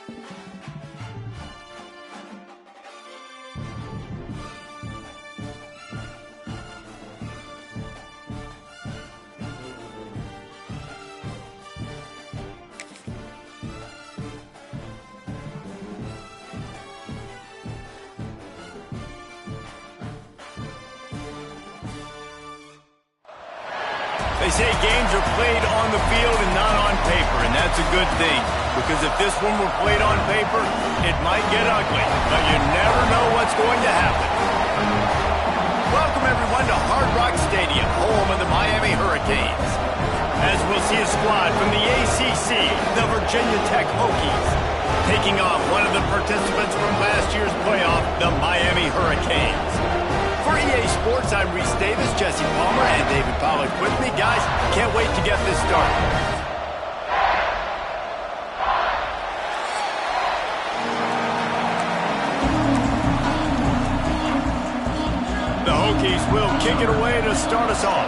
They say games are played on the field and not on paper, and that's a good thing. Because if this one were played on paper, it might get ugly. But you never know what's going to happen. Welcome, everyone, to Hard Rock Stadium, home of the Miami Hurricanes. As we'll see a squad from the ACC, the Virginia Tech Hokies, taking on one of the participants from last year's playoff, the Miami Hurricanes. For EA Sports, I'm Reese Davis, Jesse Palmer, and David Pollack with me. Guys, can't wait to get this started. The Hokies will kick it away to start us off.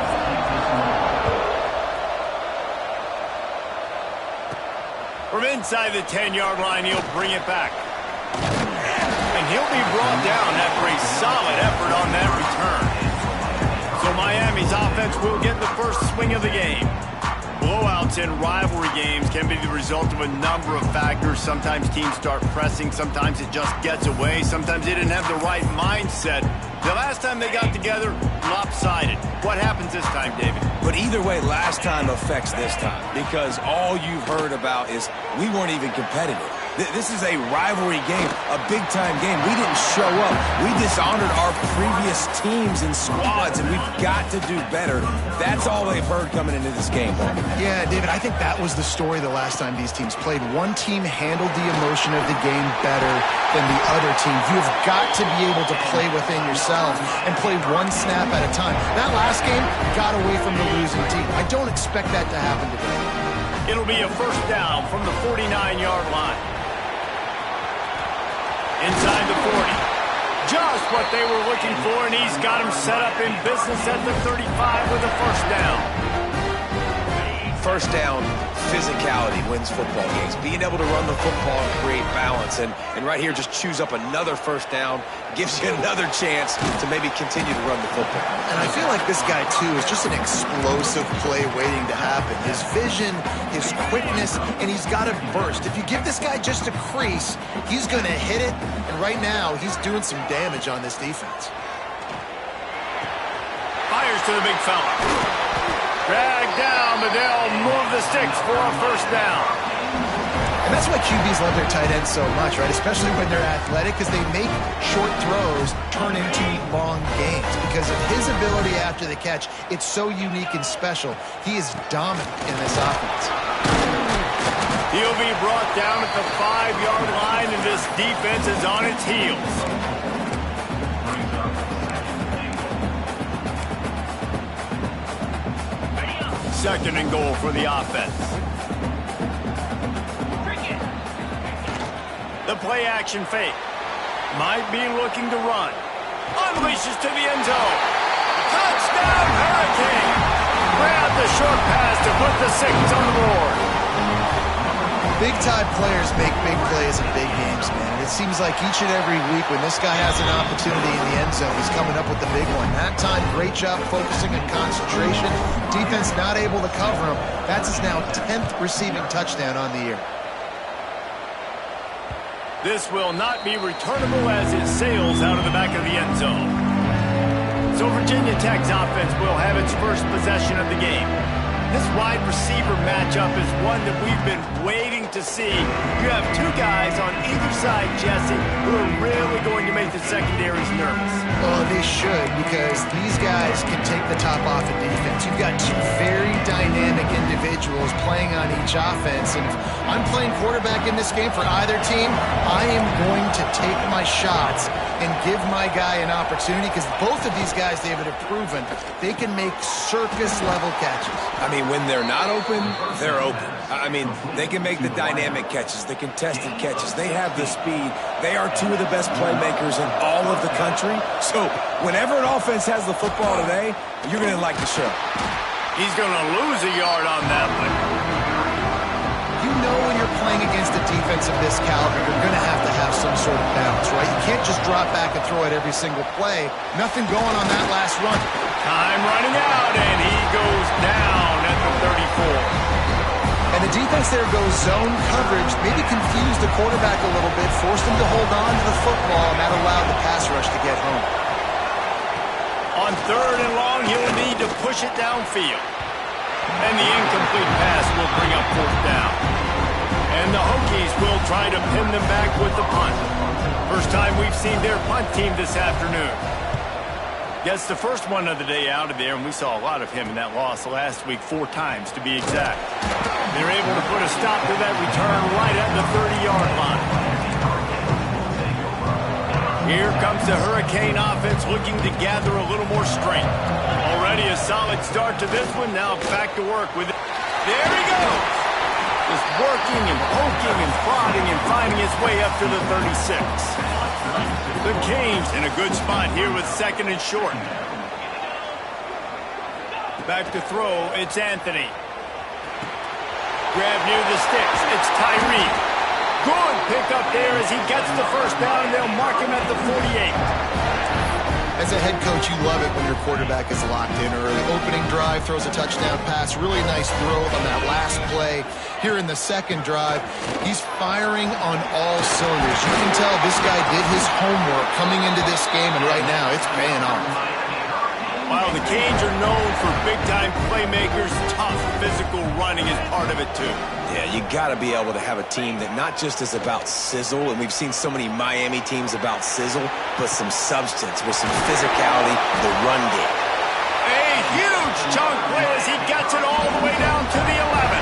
From inside the 10-yard line, he'll bring it back. And he'll be brought down after a solid effort on that return. So Miami's offense will get the first swing of the game. Blowouts in rivalry games can be the result of a number of factors. Sometimes teams start pressing. Sometimes it just gets away. Sometimes they didn't have the right mindset. The last time they got together, lopsided. What happens this time, David? But either way, last time affects this time. Because all you've heard about is we weren't even competitive. This is a rivalry game, a big-time game. We didn't show up. We dishonored our previous teams and squads, and we've got to do better. That's all they've heard coming into this game. Yeah, David, I think that was the story the last time these teams played. One team handled the emotion of the game better than the other team. You've got to be able to play within yourself and play one snap at a time. That last game got away from the losing team. I don't expect that to happen today. It'll be a first down from the 49-yard line. Inside the 40. Just what they were looking for, and he's got him set up in business at the 35 with a first down. First down, physicality wins football games. Being able to run the football and create balance. And right here, just choose up another first down. Gives you another chance to maybe continue to run the football. And I feel like this guy, too, is just an explosive play waiting to happen. His vision, his quickness, and he's got to burst. If you give this guy just a crease, he's going to hit it. And right now, he's doing some damage on this defense. Fires to the big fella. Dragged down, but they'll move the sticks for a first down. And that's why QBs love their tight ends so much, right? Especially when they're athletic, because they make short throws turn into long gains. Because of his ability after the catch, it's so unique and special. He is dominant in this offense. He'll be brought down at the 5-yard line, and this defense is on its heels. Second and goal for the offense. The play action fake. Might be looking to run. Unleashes to the end zone. Touchdown Hurricane! Grab the short pass to put the Saints on the board. Big-time players make big plays in big games, man. And it seems like each and every week when this guy has an opportunity in the end zone, he's coming up with the big one. That time, great job focusing on concentration. Defense not able to cover him. That's his now 10th receiving touchdown on the year. This will not be returnable as it sails out of the back of the end zone. So Virginia Tech's offense will have its first possession of the game. This wide receiver matchup is one that we've been waiting to see. You have two guys on either side, Jesse, who are really going to make the secondaries nervous. Well, they should, because these guys can take the top off of defense. You've got two very dynamic individuals playing on each offense, and if I'm playing quarterback in this game for either team, I am going to take my shots and give my guy an opportunity, because both of these guys, David, have proven they can make circus-level catches. I mean, when they're not open, they're open. I mean, they can make the dynamic catches, the contested catches. They have the speed. They are two of the best playmakers in all of the country. So whenever an offense has the football today, you're going to like the show. He's going to lose a yard on that one. You know when you're playing against a defense of this caliber, you're going to have some sort of balance, right? You can't just drop back and throw it every single play. Nothing going on that last run. Time running out, and he goes down at the 34. And the defense there goes zone coverage, maybe confused the quarterback a little bit, forced him to hold on to the football, and that allowed the pass rush to get home. On 3rd and long, he'll need to push it downfield. And the incomplete pass will bring up 4th down. And the Hokies will try to pin them back with the punt. First time we've seen their punt team this afternoon. Gets the first one of the day out of there, and we saw a lot of him in that loss last week, 4 times to be exact. They're able to put a stop to that return right at the 30-yard line. Here comes the Hurricane offense looking to gather a little more strength. Already a solid start to this one. Now back to work with it. There he goes. Just working and poking and prodding and finding his way up to the 36. The Canes in a good spot here with 2nd and short. Back to throw. It's Anthony. Grab near the sticks. It's Tyree. Good pickup there as he gets the first down, and they'll mark him at the 48. As a head coach, you love it when your quarterback is locked in early. Opening drive, throws a touchdown pass. Really nice throw on that last play. Here in the 2nd drive, he's firing on all cylinders. You can tell this guy did his homework coming into this game, and right now it's paying off. While the Canes are known for big-time playmakers, tough physical running is part of it, too. Yeah, you got to be able to have a team that not just is about sizzle, and we've seen so many Miami teams about sizzle, but some substance with some physicality, the run game. A huge chunk play as he gets it all the way down to the 11.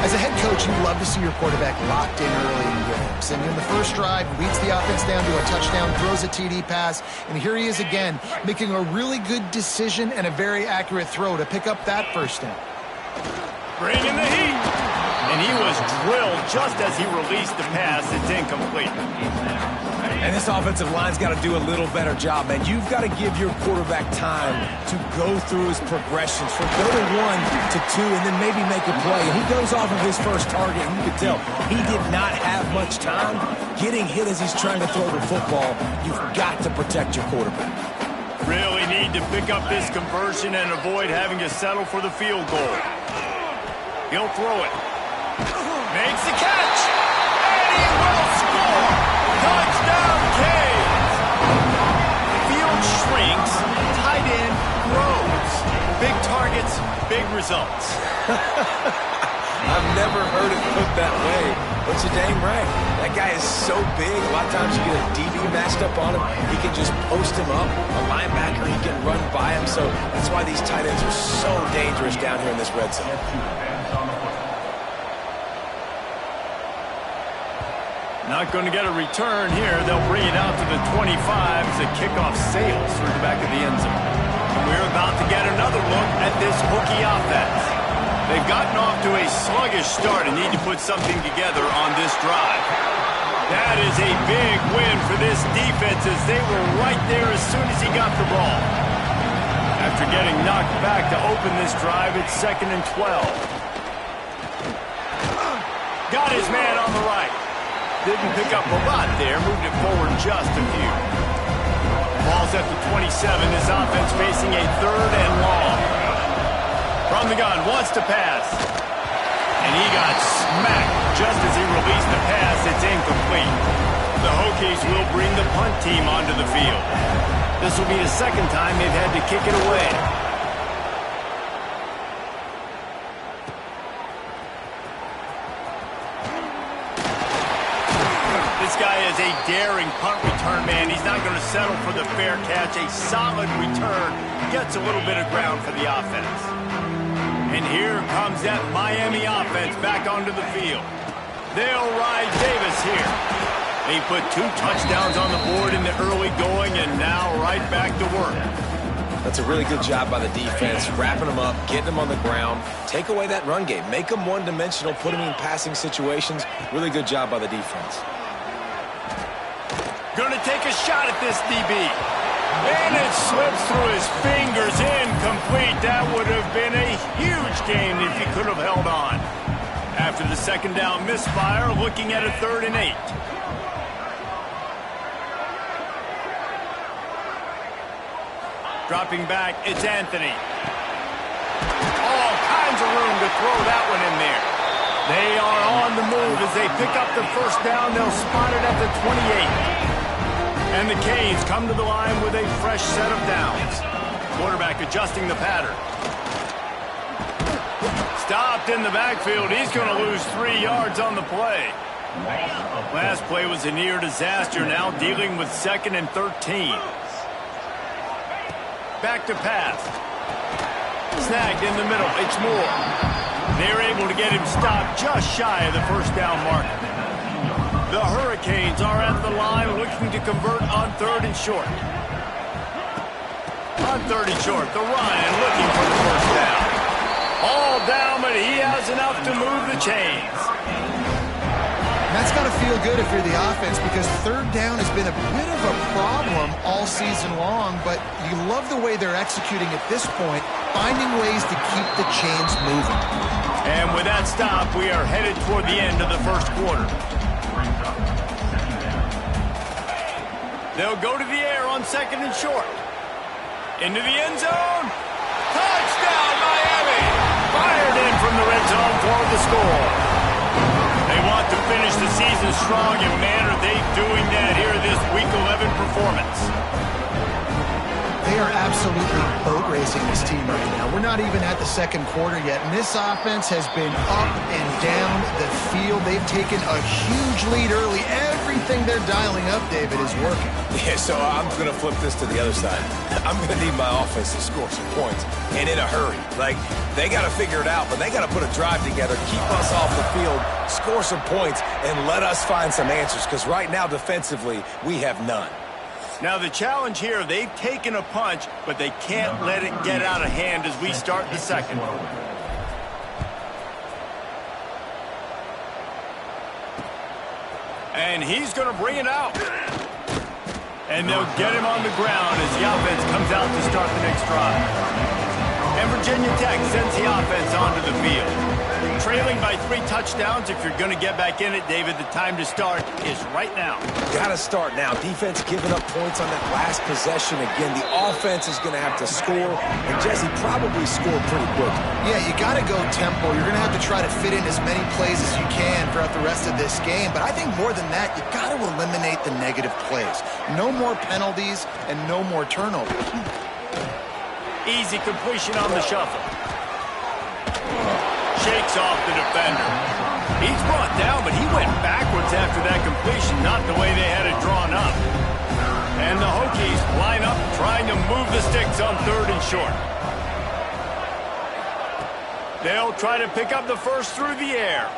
As a head coach, you love to see your quarterback locked in early in games. And in the first drive, leads the offense down to a touchdown, throws a TD pass, and here he is again, making a really good decision and a very accurate throw to pick up that first down. Bringing the heat. And he was drilled just as he released the pass. It's incomplete. And this offensive line's got to do a little better job, man. You've got to give your quarterback time to go through his progressions, from go to 1 to 2, and then maybe make a play. And he goes off of his first target, and you can tell he did not have much time getting hit as he's trying to throw the football. You've got to protect your quarterback. Really need to pick up this conversion and avoid having to settle for the field goal. He'll throw it. Makes the catch. And he will score. Touchdown, Canes. Field shrinks. Tight end grows. Big targets, big results. I've never heard it put that way, but you're dang right. That guy is so big. A lot of times you get a DB matched up on him. He can just post him up. A linebacker, he can run by him. So that's why these tight ends are so dangerous down here in this red zone. Not going to get a return here. They'll bring it out to the 25 as the kickoff sails through the back of the end zone. And we're about to get another look at this Hokie offense. They've gotten off to a sluggish start and need to put something together on this drive. That is a big win for this defense as they were right there as soon as he got the ball. After getting knocked back to open this drive, it's 2nd and 12. Got his man on the right. Didn't pick up a lot there, moved it forward just a few. Ball's at the 27, his offense facing a 3rd and long. From the gun, wants to pass. And he got smacked just as he released the pass. It's incomplete. The Hokies will bring the punt team onto the field. This will be the 2nd time they've had to kick it away. This guy is a daring punt return man. He's not going to settle for the fair catch. A solid return. Gets a little bit of ground for the offense. And here comes that Miami offense back onto the field. They'll ride Davis here. He put 2 touchdowns on the board in the early going and now right back to work. That's a really good job by the defense, wrapping them up, getting them on the ground, take away that run game, make them one-dimensional, put them in passing situations. Really good job by the defense. Going to take a shot at this DB. And it slips through his fingers, incomplete. That would have been a huge gain if he could have held on. After the second down misfire, looking at a 3rd and 8. Dropping back, it's Anthony. All kinds of room to throw that one in there. They are on the move as they pick up the first down. They'll spot it at the 28. And the Canes come to the line with a fresh set of downs. Quarterback adjusting the pattern. Stopped in the backfield. He's going to lose 3 yards on the play. Last play was a near disaster. Now dealing with 2nd and 13. Back to pass. Snagged in the middle. It's Moore. They're able to get him stopped just shy of the first down mark. The Hurricanes are at the line looking to convert on 3rd and short. On 3rd and short, the Ryan looking for the first down. All down, but he has enough to move the chains. That's got to feel good if you're the offense, because 3rd down has been a bit of a problem all season long, but you love the way they're executing at this point, finding ways to keep the chains moving. And with that stop, we are headed toward the end of the first quarter. They'll go to the air on 2nd and short. Into the end zone. Touchdown, Miami! Fired in from the red zone for the score. They want to finish the season strong, and man, are they doing that here this Week 11 performance. They are absolutely boat racing this team right now. We're not even at the second quarter yet, and this offense has been up and down the field. They've taken a huge lead early. Everything they're dialing up, David, is working. Yeah, so I'm going to flip this to the other side. I'm going to need my offense to score some points, and in a hurry. Like, they got to figure it out, but they got to put a drive together, keep us off the field, score some points, and let us find some answers, because right now, defensively, we have none. Now, the challenge here, they've taken a punch, but they can't let it get out of hand as we start the second. And he's going to bring it out. And they'll get him on the ground as the offense comes out to start the next drive. And Virginia Tech sends the offense onto the field. Trailing by 3 touchdowns. If you're going to get back in it, David, the time to start is right now. Got to start now. Defense giving up points on that last possession. Again, the offense is going to have to score. And Jesse probably scored pretty quick. Yeah, you got to go tempo. You're going to have to try to fit in as many plays as you can throughout the rest of this game. But I think more than that, you got to eliminate the negative plays. No more penalties and no more turnovers. Easy completion on the shuffle. Shakes off the defender. He's brought down, but he went backwards after that completion, not the way they had it drawn up. And the Hokies line up trying to move the sticks on 3rd and short. They'll try to pick up the first through the air.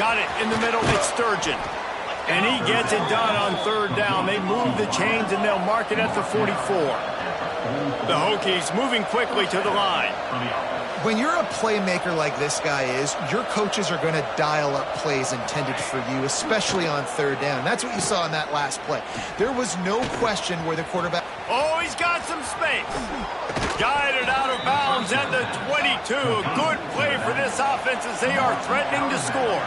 Got it in the middle, it's Sturgeon. And he gets it done on 3rd down. They move the chains and they'll mark it at the 44. The Hokies moving quickly to the line. When you're a playmaker like this guy is, your coaches are going to dial up plays intended for you, especially on 3rd down. That's what you saw in that last play. There was no question where the quarterback... Oh, he's got some space. Guided out of bounds at the 22. A good play for this offense as they are threatening to score.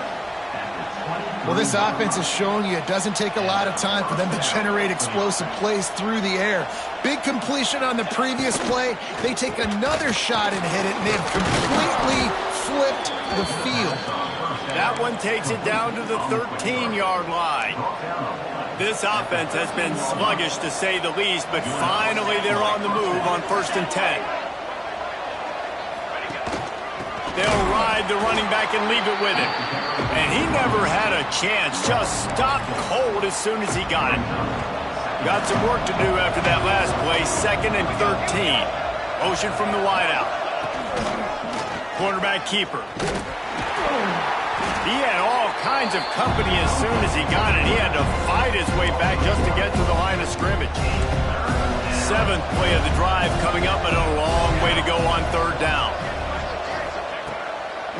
Well, this offense is showing you it doesn't take a lot of time for them to generate explosive plays through the air. Big completion on the previous play. They take another shot and hit it, and they've completely flipped the field. That one takes it down to the 13-yard line. This offense has been sluggish, to say the least, but finally they're on the move on 1st and 10. They'll ride the running back and leave it with him. And he never had a chance. Just stopped cold as soon as he got it. Got some work to do after that last play. 2nd and 13. Motion from the wideout. Quarterback keeper. He had all kinds of company as soon as he got it. He had to fight his way back just to get to the line of scrimmage. 7th play of the drive coming up, but a long way to go on 3rd down.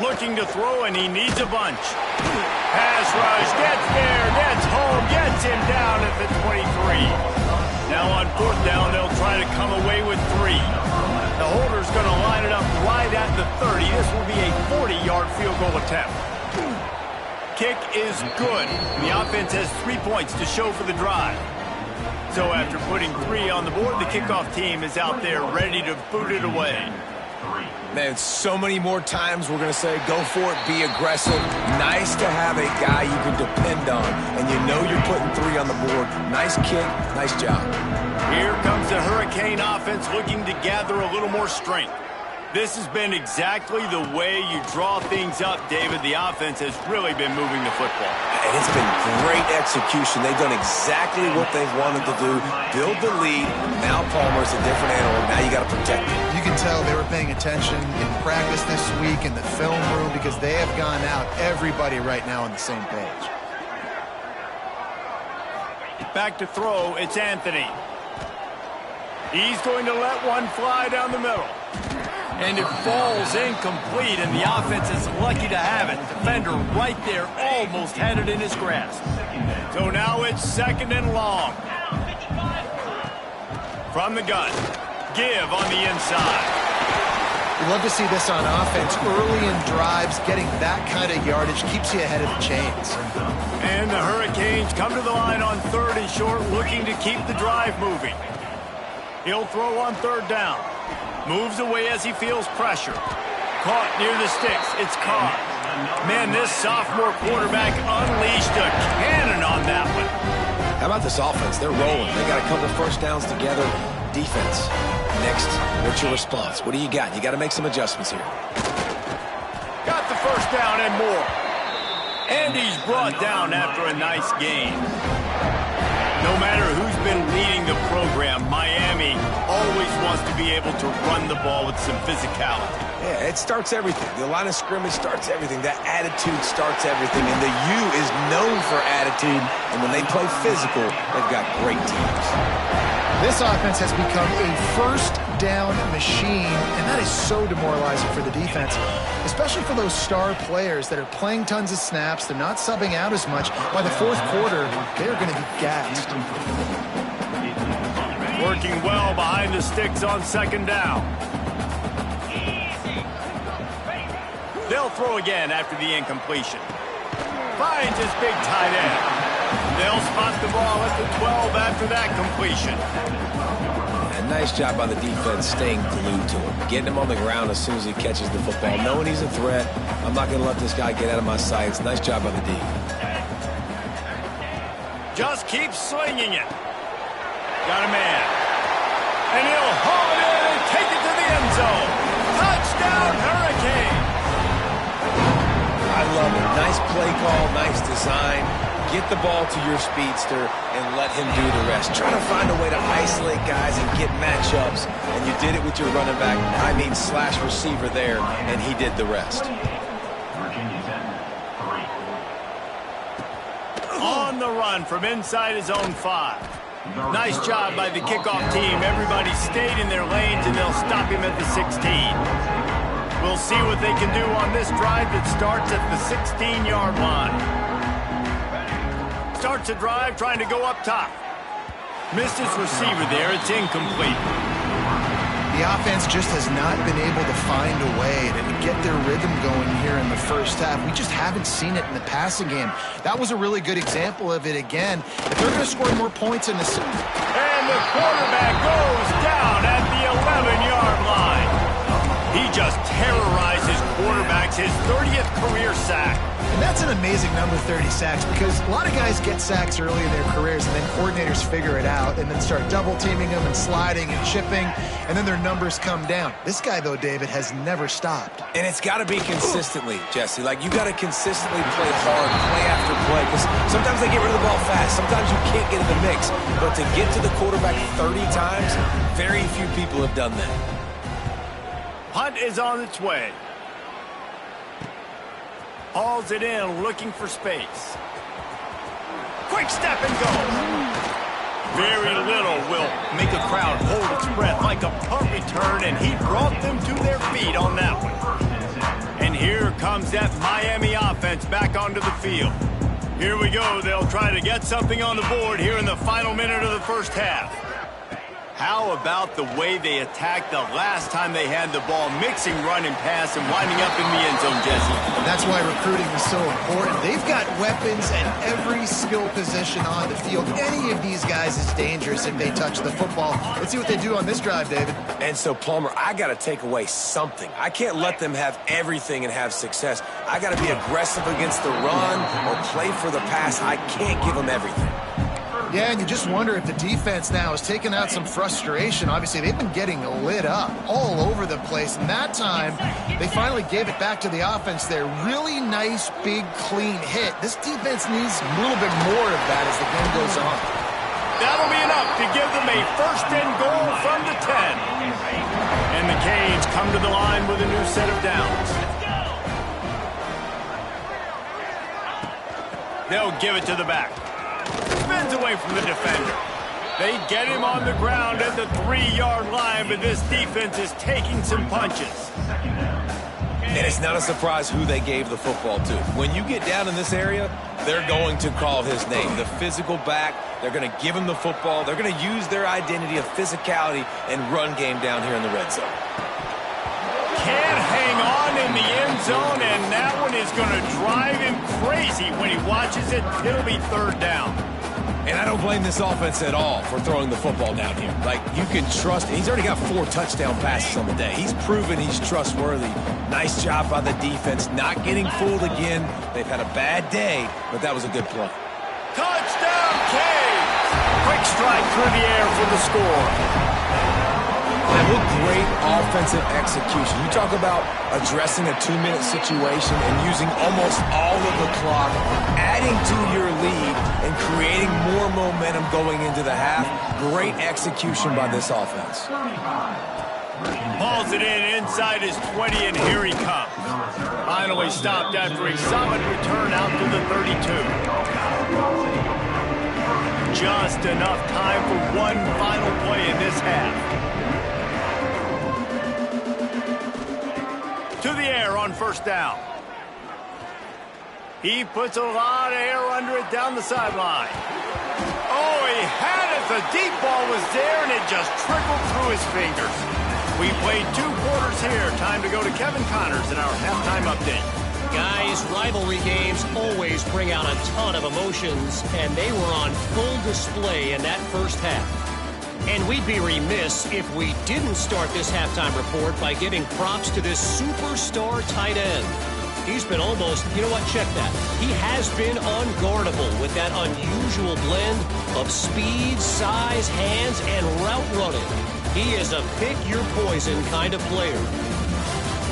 Looking to throw, and he needs a bunch. Pass rush, gets there, gets home, gets him down at the 23. Now on 4th down, they'll try to come away with 3. The holder's going to line it up right at the 30. This will be a 40-yard field goal attempt. Kick is good. The offense has 3 points to show for the drive. So after putting 3 on the board, the kickoff team is out there ready to boot it away. Man, so many more times we're going to say, go for it, be aggressive. Nice to have a guy you can depend on, and you know you're putting 3 on the board. Nice kick, nice job. Here comes the Hurricane offense looking to gather a little more strength. This has been exactly the way you draw things up, David. The offense has really been moving the football. And it's been great execution. They've done exactly what they've wanted to do. Build the lead. Now Palmer's a different animal. Now you got to protect it. You can tell they were paying attention in practice this week in the film room because they have gone out, everybody right now on the same page. Back to throw, it's Anthony. He's going to let one fly down the middle. And it falls incomplete, and the offense is lucky to have it. Defender right there almost had it in his grasp. So now it's 2nd and long. From the gun. Give on the inside. We love to see this on offense. Early in drives, getting that kind of yardage keeps you ahead of the chains. And the Hurricanes come to the line on 3rd and short, looking to keep the drive moving. He'll throw on 3rd down. Moves away as he feels pressure. Caught near the sticks. It's Carr. Man, this sophomore quarterback unleashed a cannon on that one. How about this offense? They're rolling. They got a couple first downs together. Defense. Next, what's your response? What do you got? You got to make some adjustments here. Got the first down and more. And he's brought down after a nice game. No matter who's been leading the program, Miami always wants to be able to run the ball with some physicality. Yeah, it starts everything. The line of scrimmage starts everything. That attitude starts everything. And the U is known for attitude. And when they play physical, they've got great teams. This offense has become a first down machine, and that is so demoralizing for the defense, especially for those star players that are playing tons of snaps. They're not subbing out as much. By the 4th quarter, they're going to be gassed. Working well behind the sticks on 2nd down. They'll throw again after the incompletion. Finds his big tight end. They'll spot the ball at the 12 after that completion. A nice job by the defense staying glued to him. Getting him on the ground as soon as he catches the football. Knowing he's a threat. I'm not going to let this guy get out of my sights. Nice job by the D. Just keep slinging it. Got a man. And he'll haul it in and take it to the end zone. Touchdown, Hurricane. I love it. Nice play call, nice design. Get the ball to your speedster and let him do the rest. Try to find a way to isolate guys and get matchups. And you did it with your running back, slash receiver there, and he did the rest. On the run from inside his own 5. Nice job by the kickoff team. Everybody stayed in their lanes, and they'll stop him at the 16. We'll see what they can do on this drive that starts at the 16-yard line. Starts a drive trying to go up top. Missed his receiver there. It's incomplete. The offense just has not been able to find a way to get their rhythm going here in the first half. We just haven't seen it in the passing game. That was a really good example of it again. If they're going to score more points in this... And the quarterback goes down at the 11-yard line. He just terrorizes quarterbacks, his 30th career sack. And that's an amazing number, 30 sacks, because a lot of guys get sacks early in their careers, and then coordinators figure it out and then start double-teaming them and sliding and chipping, and then their numbers come down. This guy, though, David, has never stopped. And it's got to be consistently, Jesse. Like, you got to consistently play hard, play after play, because sometimes they get rid of the ball fast. Sometimes you can't get in the mix. But to get to the quarterback 30 times, very few people have done that. Punt is on its way. Hauls it in, looking for space. Quick step and go. Very little will make a crowd hold its breath like a punt return, and he brought them to their feet on that one. And here comes that Miami offense back onto the field. Here we go. They'll try to get something on the board here in the final minute of the first half. How about the way they attacked the last time they had the ball, mixing run and pass and winding up in the end zone, Jesse? That's why recruiting is so important. They've got weapons at every skill position on the field. Any of these guys is dangerous if they touch the football. Let's see what they do on this drive, David. And so, Palmer, I got to take away something. I can't let them have everything and have success. I got to be aggressive against the run or play for the pass. I can't give them everything. Yeah, and you just wonder if the defense now has taken out some frustration. Obviously, they've been getting lit up all over the place. And that time, they finally gave it back to the offense there. Really nice, big, clean hit. This defense needs a little bit more of that as the game goes on. That'll be enough to give them a first and goal from the 10. And the Canes come to the line with a new set of downs. They'll give it to the back. Spins away from the defender. They get him on the ground at the 3-yard line, but this defense is taking some punches. And it's not a surprise who they gave the football to. When you get down in this area, they're going to call his name. The physical back, they're going to give him the football. They're going to use their identity of physicality and run game down here in the red zone. Can't hang on in the end zone, and that one is going to drive him crazy when he watches it. It'll be third down. And I don't blame this offense at all for throwing the football down here. Like, you can trust. He's already got 4 touchdown passes on the day. He's proven he's trustworthy. Nice job by the defense, not getting fooled again. They've had a bad day, but that was a good play. Touchdown, Canes! Quick strike through the air for the score. And what great offensive execution. You talk about addressing a 2-minute situation and using almost all of the clock, adding to your lead and creating more momentum going into the half. Great execution by this offense. Hauls it in inside his 20, and here he comes. Finally stopped after a solid return out to the 32. Just enough time for one final play in this half. To the air on first down. He puts a lot of air under it down the sideline. Oh, he had it. The deep ball was there, and it just trickled through his fingers. We played 2 quarters here. Time to go to Kevin Connors in our halftime update. Guys, rivalry games always bring out a ton of emotions, and they were on full display in that first half. And we'd be remiss if we didn't start this halftime report by giving props to this superstar tight end. He's been almost, you know what, check that. He has been unguardable with that unusual blend of speed, size, hands, and route running. He is a pick-your-poison kind of player.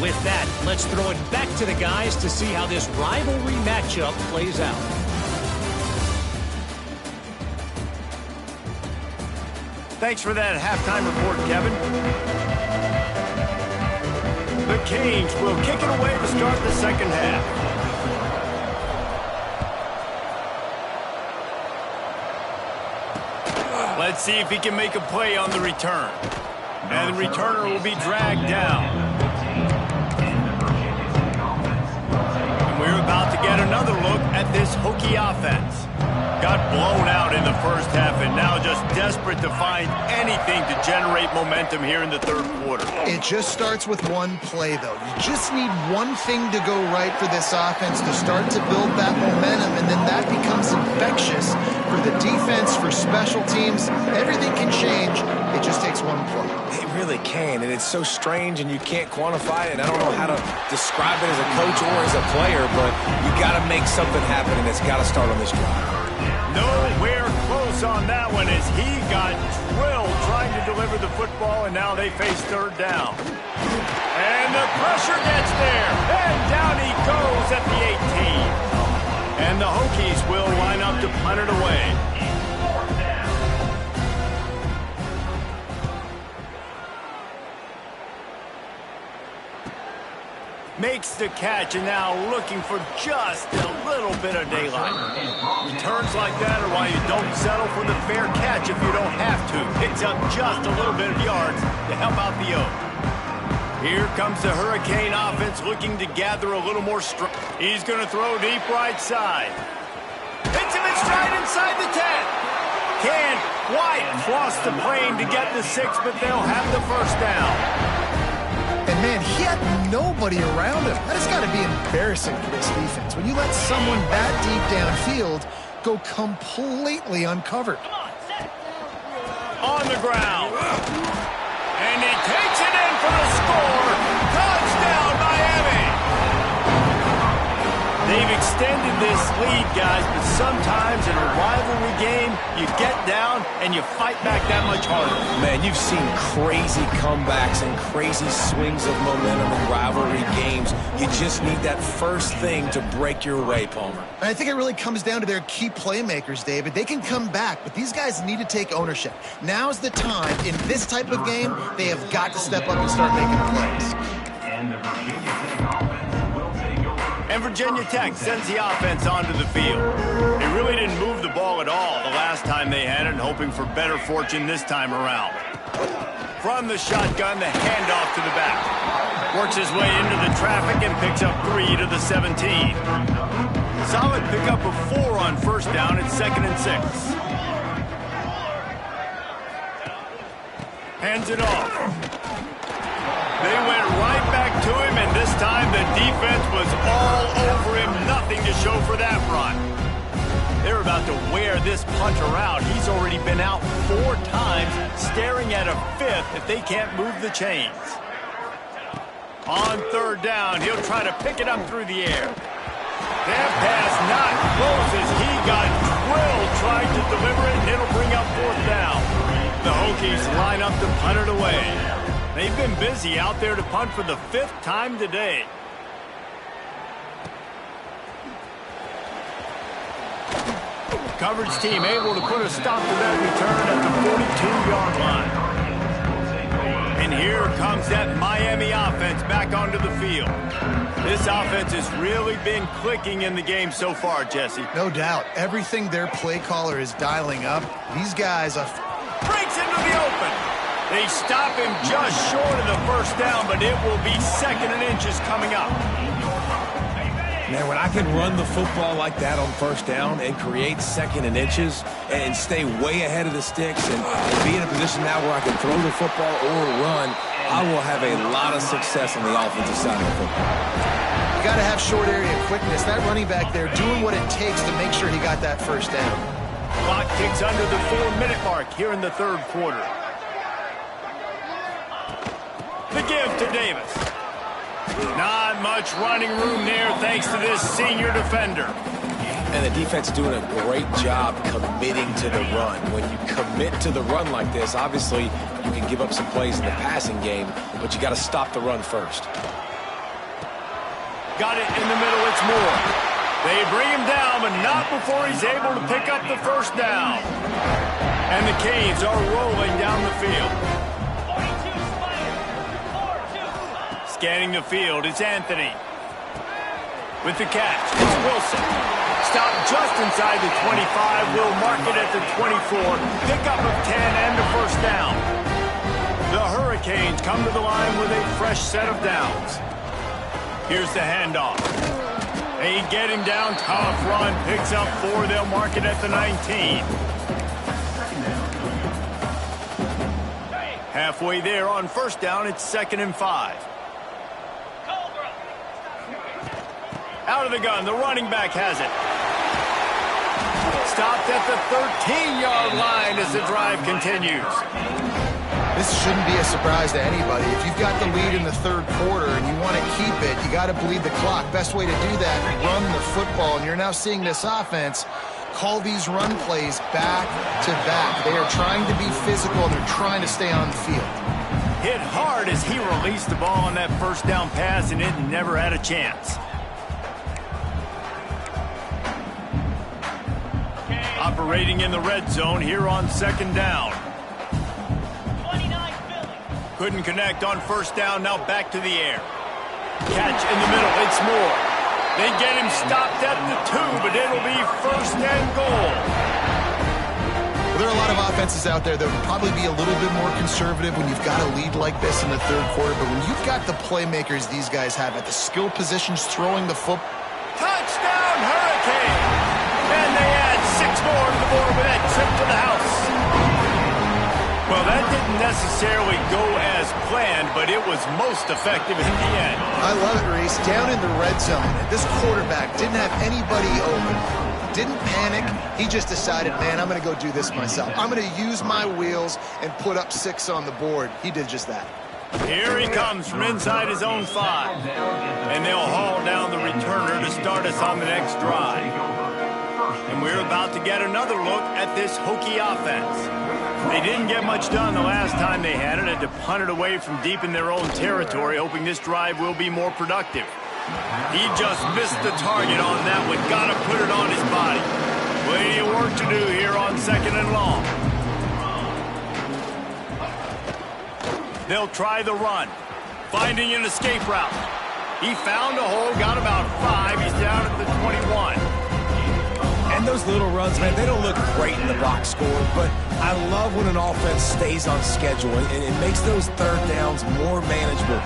With that, let's throw it back to the guys to see how this rivalry matchup plays out. Thanks for that halftime report, Kevin. The Canes will kick it away to start the second half. Let's see if he can make a play on the return. And the returner will be dragged down. And we're about to get another look at this Hokie offense. Got blown out in the first half and now just desperate to find anything to generate momentum here in the third quarter. It just starts with one play, though. You just need one thing to go right for this offense to start to build that momentum, and then that becomes infectious for the defense, for special teams. Everything can change. It just takes one play. It really can, and it's so strange, and you can't quantify it. And I don't know how to describe it as a coach or as a player, but you got to make something happen, and it's got to start on this drive. Nowhere close on that one as he got drilled trying to deliver the football, and now they face third down. And the pressure gets there, and down he goes at the 18. And the Hokies will line up to punt it away. Makes the catch, and now looking for just a little bit of daylight. Returns like that are why you don't settle for the fair catch if you don't have to. Picks up just a little bit of yards to help out the Oak. Here comes the Hurricane offense looking to gather a little more strength. He's going to throw deep right side. Hits him in stride inside the 10. Can't White crossed the plane to get the 6, but they'll have the first down. And, man, he had nobody around him. That has got to be embarrassing for this defense. When you let someone that deep downfield go completely uncovered. On the ground. And he takes it in for the score. Touchdown, Miami. They've extended this lead, guys, but sometimes in a rivalry game, you get down and you fight back that much harder. Man, you've seen crazy comebacks and crazy swings of momentum in rivalry games. You just need that first thing to break your way, Palmer. And I think it really comes down to their key playmakers, David. They can come back, but these guys need to take ownership. Now's the time. In this type of game, they have got to step up and start making plays. And Virginia Tech sends the offense onto the field. They really didn't move the ball at all the last time they had it, and hoping for better fortune this time around. From the shotgun, the handoff to the back. Works his way into the traffic and picks up 3 to the 17. Solid pickup of 4 on first down. It's 2nd and 6. Hands it off. They went right back to him, and this time the defense was all over him. Nothing to show for that run. They're about to wear this punter out. He's already been out 4 times, staring at a 5th if they can't move the chains. On 3rd down, he'll try to pick it up through the air. That pass not close as he got drilled trying to deliver it, and it'll bring up 4th down. The Hokies line up to punt it away. They've been busy out there to punt for the 5th time today. Coverage team able to put a stop to that return at the 42-yard line. And here comes that Miami offense back onto the field. This offense has really been clicking in the game so far, Jesse. No doubt. Everything their play caller is dialing up, these guys are... Breaks into the open. They stop him just short of the first down, but it will be 2nd and inches coming up. Man, when I can run the football like that on first down and create 2nd and inches and stay way ahead of the sticks and be in a position now where I can throw the football or run, I will have a lot of success on the offensive side of the football. You got to have short area quickness. That running back there doing what it takes to make sure he got that first down. Clock ticks under the 4-minute mark here in the 3rd quarter. The give to Davis. Not much running room there thanks to this senior defender. And the defense is doing a great job committing to the run. When you commit to the run like this, obviously you can give up some plays in the passing game, but you got to stop the run first. Got it in the middle, it's Moore. They bring him down, but not before he's able to pick up the first down. And the Canes are rolling down the field. Scanning the field, it's Anthony. With the catch, it's Wilson. Stopped just inside the 25. Will mark it at the 24. Pickup of 10 and a first down. The Hurricanes come to the line with a fresh set of downs. Here's the handoff. They get him down, tough run, picks up 4. They'll mark it at the 19. Halfway there on first down, it's 2nd and 5. Out of the gun, the running back has it. Stopped at the 13-yard line as the drive continues. This shouldn't be a surprise to anybody. If you've got the lead in the 3rd quarter and you want to keep it, you got to bleed the clock. Best way to do that, run the football. And you're now seeing this offense call these run plays back to back. They are trying to be physical, and they're trying to stay on the field. Hit hard as he released the ball on that first down pass, and it never had a chance. Operating in the red zone here on 2nd down. Couldn't connect on first down, now back to the air. Catch in the middle, it's Moore. They get him stopped at the 2, but it'll be 1st and goal. Well, there are a lot of offenses out there that would probably be a little bit more conservative when you've got a lead like this in the 3rd quarter, but when you've got the playmakers these guys have at the skill positions throwing the football. Touchdown, Hurricane! And they add 6 more to the board with that trip to the house. didn't necessarily go as planned, but it was most effective in the end. I love it, Reese. Down in the red zone, this quarterback didn't have anybody open. Didn't panic. He just decided, man, I'm going to go do this myself. I'm going to use my wheels and put up 6 on the board. He did just that. Here he comes from inside his own 5. And they'll haul down the returner to start us on the next drive. And we're about to get another look at this Hokie offense. They didn't get much done the last time they had it. Had to punt it away from deep in their own territory, hoping this drive will be more productive. He just missed the target on that one. Got to put it on his body. Plenty of work to do here on 2nd and long. They'll try the run, finding an escape route. He found a hole, got about 5. He's down at the 21. And those little runs, man, they don't look great in the box score, but I love when an offense stays on schedule, and it makes those 3rd downs more manageable,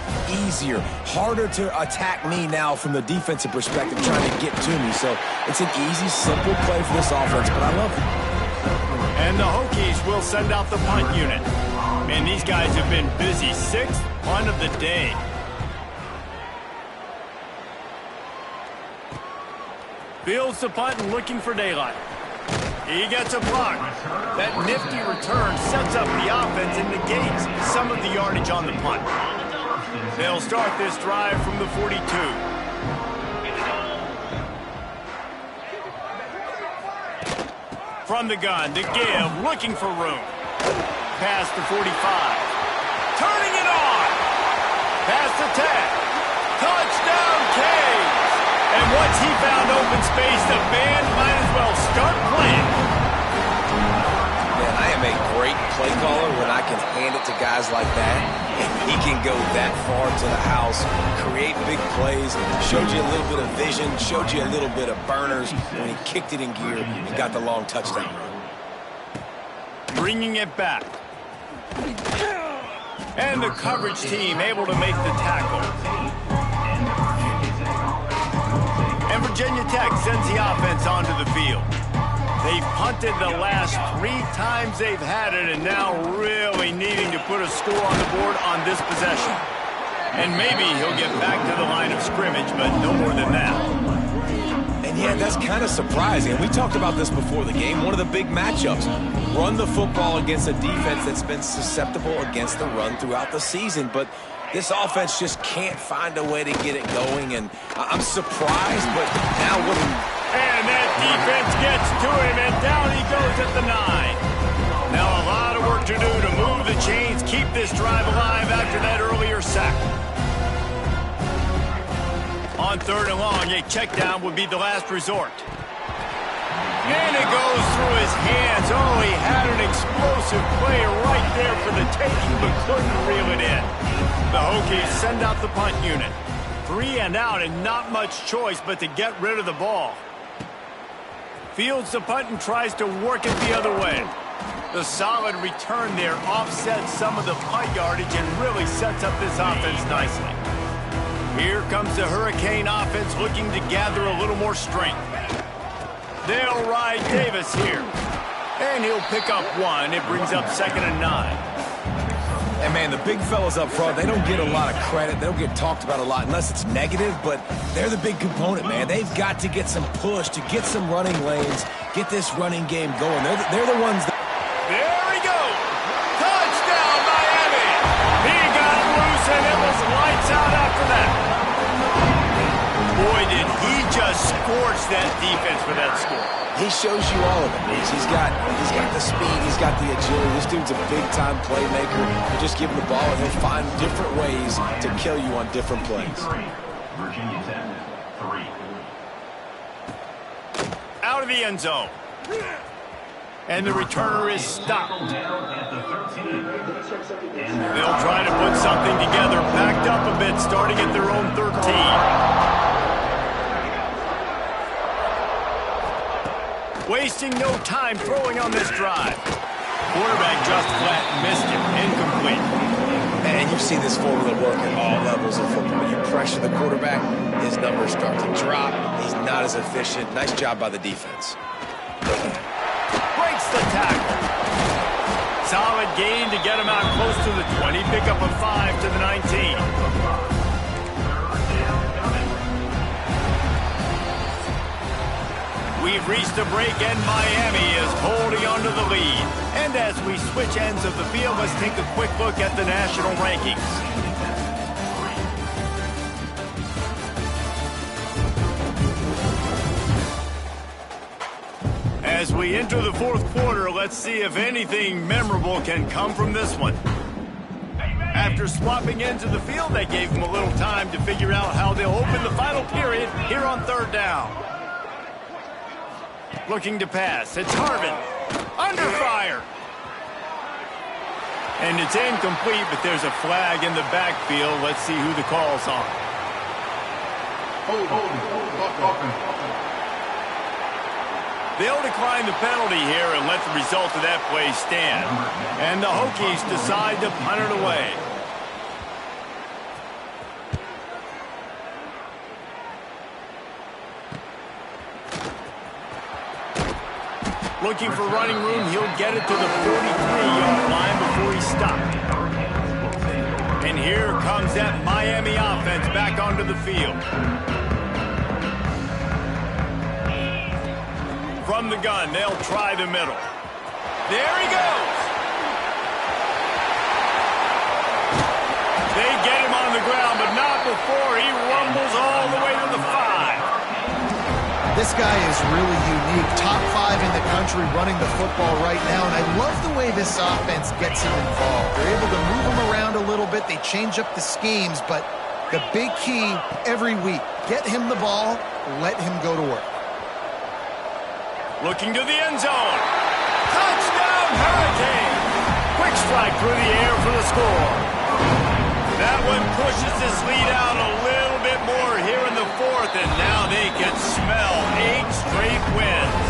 easier, harder to attack me now from the defensive perspective trying to get to me. So it's an easy, simple play for this offense, but I love it. And the Hokies will send out the punt unit. Man, these guys have been busy. 6th punt of the day. Fields the punt and looking for daylight. He gets a block. That nifty return sets up the offense and negates some of the yardage on the punt. They'll start this drive from the 42. From the gun to give, looking for room. Past the 45. Turning it on. Past the 10. Touchdown, Canes. And once he found open space, the band might as well start playing. Man, I am a great play caller when I can hand it to guys like that. And he can go that far to the house, create big plays, showed you a little bit of vision, showed you a little bit of burners when he kicked it in gear and got the long touchdown run. Bringing it back. And the coverage team able to make the tackle. And Virginia Tech sends the offense onto the field. They've punted the last 3 times they've had it, and now really needing to put a score on the board on this possession. And maybe he'll get back to the line of scrimmage, but no more than that. And yeah, that's kind of surprising. We talked about this before the game. One of the big matchups. Run the football against a defense that's been susceptible against the run throughout the season. But this offense just can't find a way to get it going. And I'm surprised, but now what? And that defense gets to him, and down he goes at the 9. Now a lot of work to do to move the chains, keep this drive alive after that earlier sack. On 3rd and long, a check down would be the last resort. And it goes through his hands. Oh, he had an explosive play right there for the taking, but couldn't reel it in. The Hokies send out the punt unit. 3 and out, and not much choice but to get rid of the ball. Fields the punt and tries to work it the other way. The solid return there offsets some of the punt yardage and really sets up this offense nicely. Here comes the Hurricane offense looking to gather a little more strength. They'll ride Davis here. And he'll pick up 1. It brings up 2nd and 9. And man, the big fellas up front, they don't get a lot of credit. They don't get talked about a lot unless it's negative, but they're the big component, man. They've got to get some push, to get some running lanes, get this running game going. They're the ones that... There he goes! Touchdown, Miami! He got loose, and it was lights out after that. Boy, did he just scorch that defense for that score. He shows you all of it. He's got the speed, he's got the agility. This dude's a big-time playmaker. You just give him the ball, and he'll find different ways to kill you on different plays. Virginia Tech, 3. Out of the end zone. And the returner is stopped. They'll try to put something together, backed up a bit, starting at their own 13. Wasting no time throwing on this drive. Quarterback just flat missed him. Incomplete. And you've seen this formula work at all levels of football. You pressure the quarterback, his numbers start to drop. He's not as efficient. Nice job by the defense. Breaks the tackle. solid gain to get him out close to the 20. Pick up a 5 to the 19. We've reached a break, and Miami is holding on to the lead. And as we switch ends of the field, let's take a quick look at the national rankings. As we enter the fourth quarter, let's see if anything memorable can come from this one. After swapping into the field, that gave them a little time to figure out how they'll open the final period here on third down. Looking to pass. It's Harvin. Under fire. And it's incomplete, but there's a flag in the backfield. Let's see who the call's on. They'll decline the penalty here and let the result of that play stand. And the Hokies decide to punt it away. Looking for running room, he'll get it to the 43-yard line before he stopped. And here comes that Miami offense back onto the field. From the gun, they'll try the middle. There he goes. They get him on the ground, but not before he rumbles all the way to the 5. This guy is really unique. Top 5 in the country running the football right now, and I love the way this offense gets him involved. They're able to move him around a little bit. They change up the schemes, but the big key every week, get him the ball, let him go to work. Looking to the end zone. Touchdown, Hurricane! Quick strike through the air for the score. That one pushes this lead out a little bit more here in the fourth, and now they can smell 8 straight wins.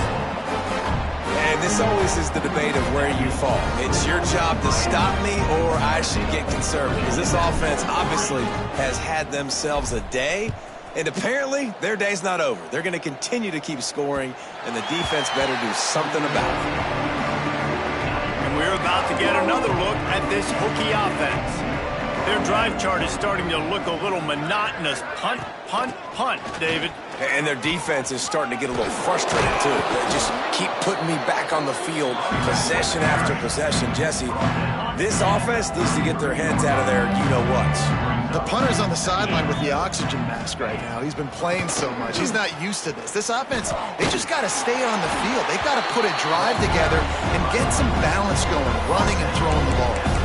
And this always is the debate of where you fall. It's your job to stop me, or I should get conservative. Because this offense obviously has had themselves a day, and apparently their day's not over. They're going to continue to keep scoring, and the defense better do something about it. And we're about to get another look at this Hokie offense. Their drive chart is starting to look a little monotonous. Punt, punt, punt, David. And their defense is starting to get a little frustrated, too. They just keep putting me back on the field, possession after possession. Jesse, this offense needs to get their heads out of their you-know-whats. The punter's on the sideline with the oxygen mask right now. He's been playing so much. He's not used to this. This offense, they just got to stay on the field. They've got to put a drive together and get some balance going, running and throwing the ball.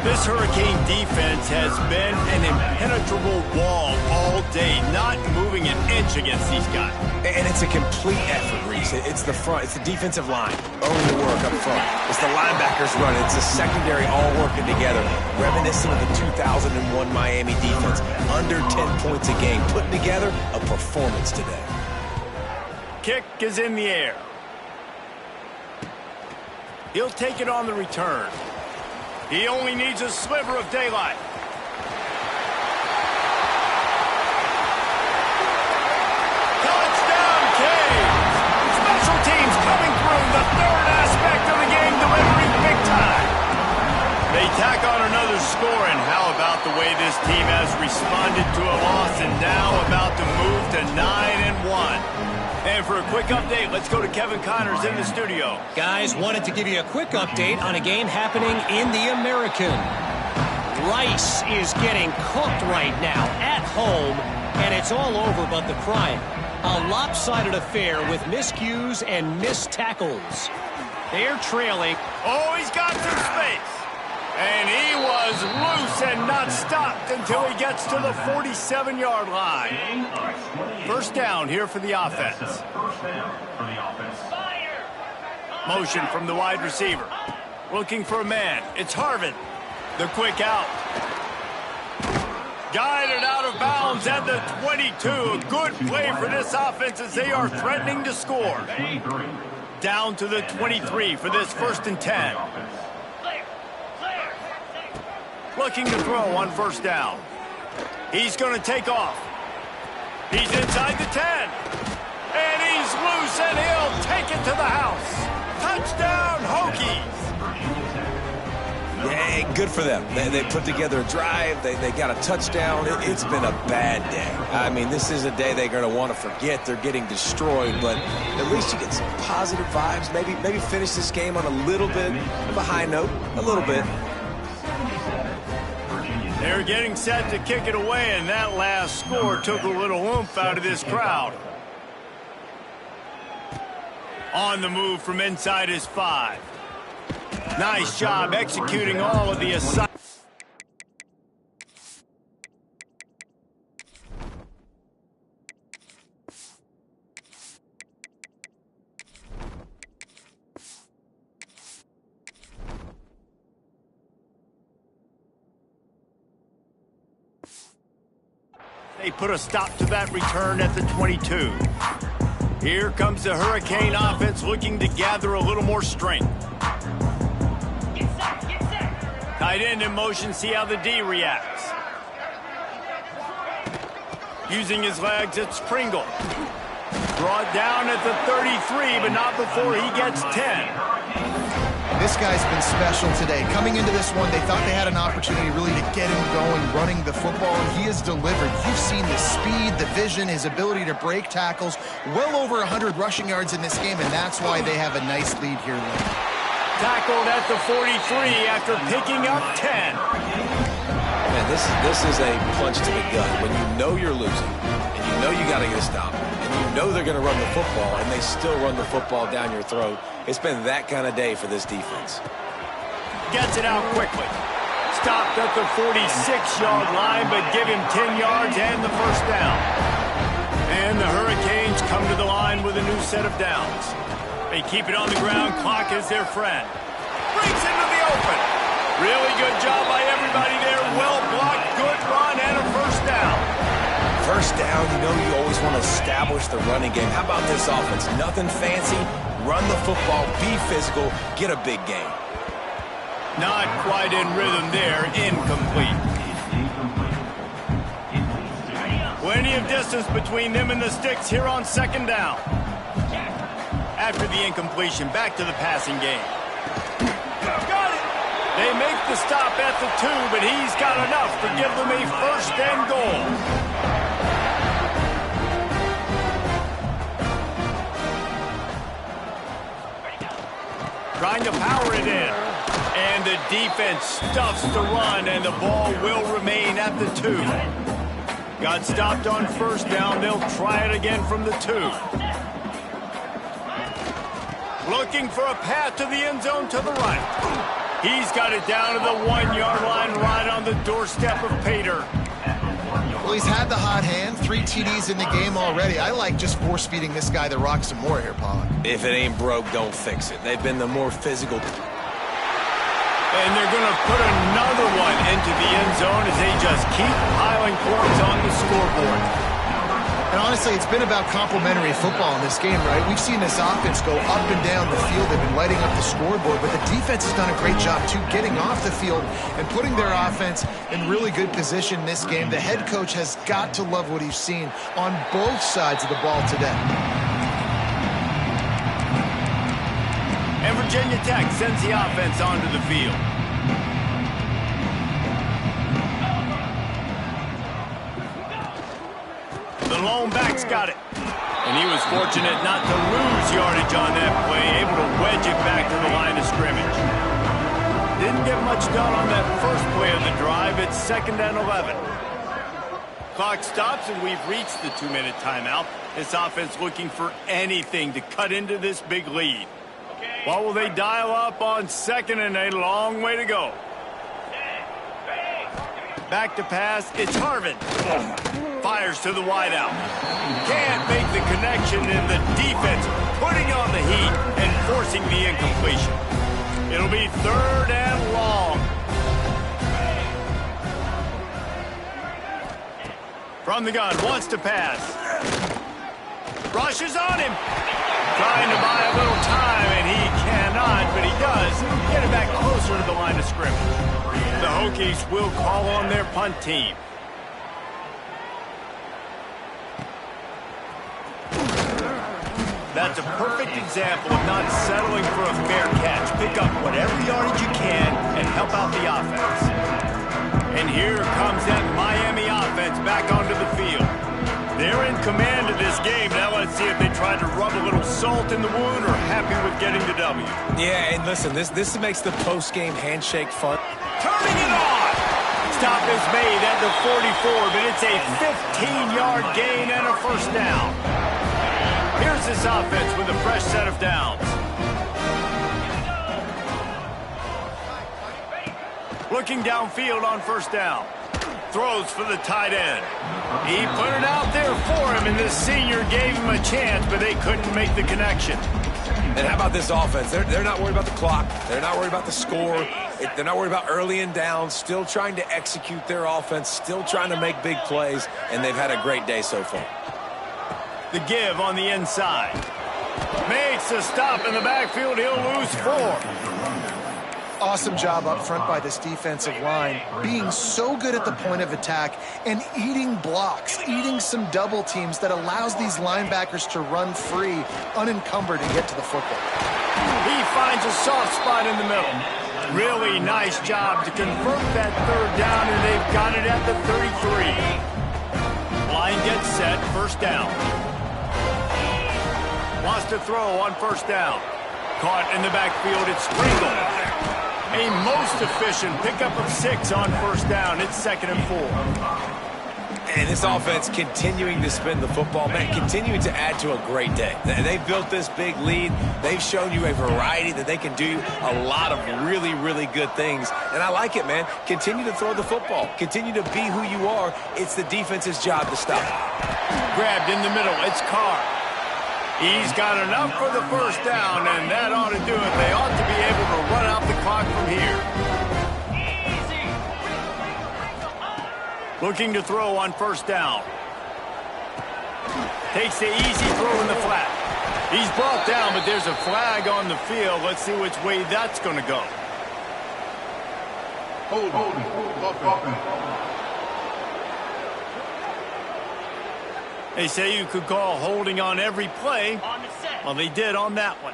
This Hurricane defense has been an impenetrable wall all day, not moving an inch against these guys. And it's a complete effort, Reese. It's the front. It's the defensive line owning the work up front. It's the linebackers running. It's the secondary all working together, reminiscent of the 2001 Miami defense. Under 10 points a game, putting together a performance today. Kick is in the air. He'll take it on the return. He only needs a sliver of daylight. Touchdown, Canes! Special teams coming through, the third aspect of the game, delivering big time. They tack on another score, and how about the way this team has responded to a loss and now about to move to 9-1. And for a quick update, let's go to Kevin Connors in the studio. Guys, wanted to give you a quick update on a game happening in the American. Rice is getting cooked right now at home, and it's all over but the crying. A lopsided affair with miscues and missed tackles. They're trailing. Oh, he's got some space. And he was loose and not stopped until he gets to the 47-yard line. First down here for the offense. Motion from the wide receiver. Looking for a man. It's Harvin. The quick out. Guided out of bounds at the 22. A good play for this offense as they are threatening to score. Down to the 23 for this 1st and 10. Looking to throw on first down. He's going to take off. He's inside the 10. And he's loose, and he'll take it to the house. Touchdown, Hokies. Yeah, good for them. They put together a drive. They got a touchdown. It's been a bad day. I mean, this is a day they're going to want to forget. They're getting destroyed, but at least you get some positive vibes. Maybe finish this game on a little bit of a high note, a little bit. They're getting set to kick it away, and that last score took a little oomph out of this crowd. On the move from inside his 5. Nice job executing all of the assignments. They put a stop to that return at the 22. Here comes the Hurricane offense looking to gather a little more strength. Tight end in motion, see how the D reacts. Using his legs, it's Pringle. Brought down at the 33, but not before he gets 10. This guy's been special today. Coming into this one, they thought they had an opportunity really to get him going, running the football, and he has delivered. You've seen the speed, the vision, his ability to break tackles. Well over 100 rushing yards in this game, and that's why they have a nice lead here late. Tackled at the 43 after picking up 10. Man, this is a punch to the gut. When you know you're losing, and you know you got to get a stop, and you know they're going to run the football, and they still run the football down your throat. It's been that kind of day for this defense. Gets it out quickly. Stopped at the 46-yard line, but give him 10 yards and the first down. And the Hurricanes come to the line with a new set of downs. They keep it on the ground. Clock is their friend. Breaks into the open. Really good job by everybody there. Well blocked, good run, and a first down. First down, you know you always want to establish the running game. How about this offense? Nothing fancy. Run the football, be physical, get a big game. Not quite in rhythm there. Incomplete. Plenty of distance between them and the sticks here on second down. After the incompletion, back to the passing game. Got it! They make the stop at the 2, but he's got enough to give them a first and goal. Trying to power it in. And the defense stuffs the run, and the ball will remain at the 2. Got stopped on first down. They'll try it again from the 2. Looking for a path to the end zone to the right. He's got it down to the 1-yard line, right on the doorstep of Pater. Well, he's had the hot hand, 3 TDs in the game already. I like just force-feeding this guy the rock some more here, Pollock. If it ain't broke, don't fix it. They've been the more physical. And they're going to put another one into the end zone as they just keep piling points on the scoreboard. And honestly, it's been about complementary football in this game, right? We've seen this offense go up and down the field. They've been lighting up the scoreboard, but the defense has done a great job, too, getting off the field and putting their offense in really good position in this game. The head coach has got to love what he's seen on both sides of the ball today. And Virginia Tech sends the offense onto the field. The lone back's got it. And he was fortunate not to lose yardage on that play, able to wedge it back to the line of scrimmage. Didn't get much done on that first play of the drive. It's 2nd and 11. Clock stops, and we've reached the 2-minute timeout. This offense looking for anything to cut into this big lead. What will they dial up on 2nd and a long way to go? Back to pass, it's Harvin. Fires to the wideout. Can't make the connection, and the defense putting on the heat and forcing the incompletion. It'll be 3rd and long. From the gun, wants to pass. Rushes on him. Trying to buy a little time, and he cannot, but he does get it back closer to the line of scrimmage. The Hokies will call on their punt team. That's That's a perfect example of not settling for a fair catch. Pick up whatever yardage you can and help out the offense. And here comes that Miami offense back onto the field. They're in command of this game. Now let's see if they try to rub a little salt in the wound or happy with getting the W. Yeah, and listen, this makes the post-game handshake fun. Turning it on! Stop is made at the 44, but it's a 15-yard gain and a first down. Here's this offense with a fresh set of downs. Looking downfield on first down. Throws for the tight end. He put it out there for him, and this senior gave him a chance, but they couldn't make the connection. And how about this offense? They're not worried about the clock. They're not worried about the score. They're not worried about early and down. Still trying to execute their offense. Still trying to make big plays, and they've had a great day so far. The give on the inside. Makes a stop in the backfield. He'll lose 4. Awesome job up front by this defensive line, being so good at the point of attack and eating blocks, eating some double teams that allows these linebackers to run free, unencumbered, and get to the football. He finds a soft spot in the middle. Really nice job to convert that third down, and they've got it at the 33. Line gets set, first down. Wants to throw on first down. Caught in the backfield, it's Pringle. A most efficient pickup of 6 on first down. It's 2nd and 4. And this offense continuing to spin the football, man, continuing to add to a great day. They've built this big lead. They've shown you a variety that they can do a lot of really, really good things. And I like it, man. Continue to throw the football. Continue to be who you are. It's the defense's job to stop. Grabbed in the middle. It's Carr. He's got enough for the first down, and that ought to do it. They ought to be able to run out the clock from here. Looking to throw on first down. Takes the easy throw in the flat. He's brought down, but there's a flag on the field. Let's see which way that's going to go. Hold on. They say you could call holding on every play. Well, they did on that one.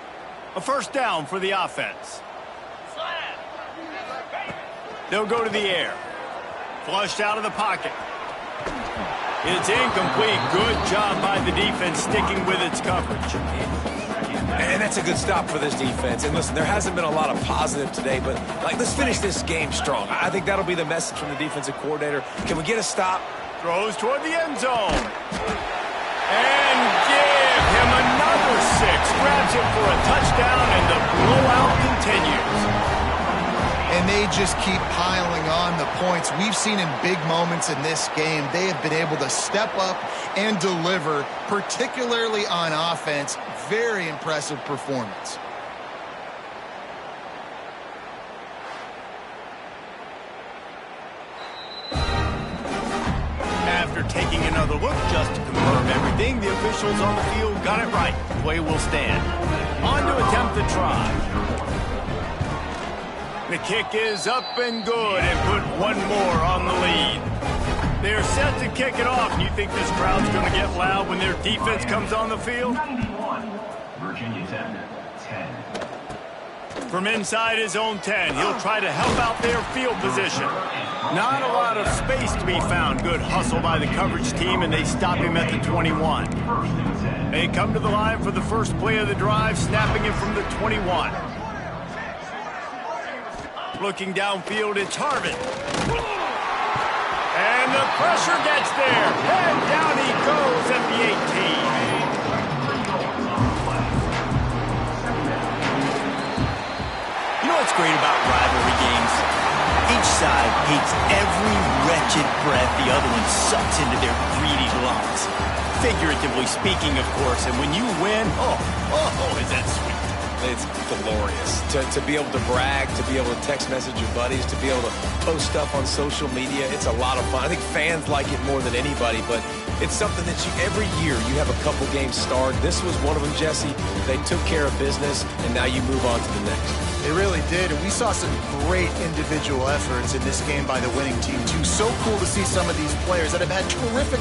A first down for the offense. They'll go to the air. Flushed out of the pocket. It's incomplete. Good job by the defense sticking with its coverage. And that's a good stop for this defense. And listen, there hasn't been a lot of positive today, but let's finish this game strong. I think that'll be the message from the defensive coordinator. Can we get a stop? Throws toward the end zone. And give him another 6. Grabs him for a touchdown, and the blowout continues. And they just keep piling on the points. We've seen in big moments in this game, they have been able to step up and deliver, particularly on offense. Very impressive performance. After taking another look just to confirm everything, the officials on the field got it right. Play will stand. On to attempt the try. The kick is up and good and put one more on the lead. They're set to kick it off. You think this crowd's going to get loud when their defense comes on the field? 91. Virginia Tech, 10. From inside his own 10, he'll try to help out their field position. Not a lot of space to be found. Good hustle by the coverage team, and they stop him at the 21. They come to the line for the first play of the drive, snapping it from the 21. Looking downfield, it's Harvin. And the pressure gets there. And down he goes at the 18. You know what's great about rivalry games? Each side hates every wretched breath the other one sucks into their greedy lungs. Figuratively speaking, of course. And when you win, oh, is that sweet. It's glorious to be able to brag, to be able to text message your buddies, to be able to post stuff on social media. It's a lot of fun. I think fans like it more than anybody, but it's something that every year you have a couple games starred. This was one of them, Jesse. They took care of business, and now you move on to the next. They really did, and we saw some great individual efforts in this game by the winning team, too. So cool to see some of these players that have had terrific